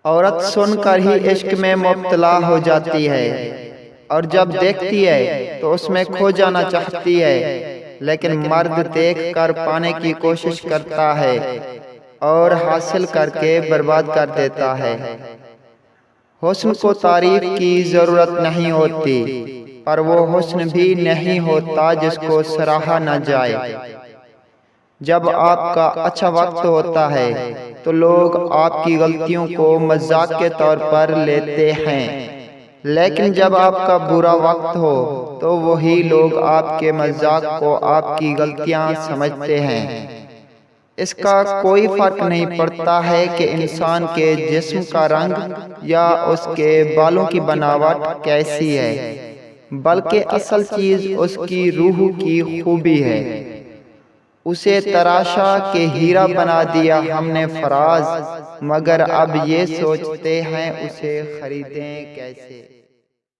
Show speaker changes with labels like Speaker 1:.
Speaker 1: عورت سن کر ہی عشق میں مبتلا ہو جاتی ہے، اور جب دیکھتی ہے تو اس میں کھو جانا چاہتی ہے، لیکن مرد دیکھ کر پانے کی کوشش کرتا ہے اور حاصل کر کے برباد کر دیتا ہے۔ حسن کو تعریف کی ضرورت نہیں ہوتی، پر وہ حسن بھی نہیں ہوتا جس کو سراہا نہ جائے۔ جب آپ کا اچھا وقت ہوتا ہے تو لوگ آپ کی غلطیوں کو مذاق کے طور پر لیتے ہیں، لیکن جب آپ کا برا وقت ہو تو وہی لوگ آپ کے مذاق کو آپ کی غلطیاں سمجھتے ہیں۔ اس کا کوئی فرق نہیں پڑتا ہے کہ انسان کے جسم کا رنگ یا اس کے بالوں کی بناوٹ کیسی ہے، بلکہ اصل چیز اس کی روح کی خوبی ہے۔ اسے تراشا کہ ہیرا بنا دیا ہم نے فراز، مگر اب یہ سوچتے ہیں اسے خریدیں کیسے۔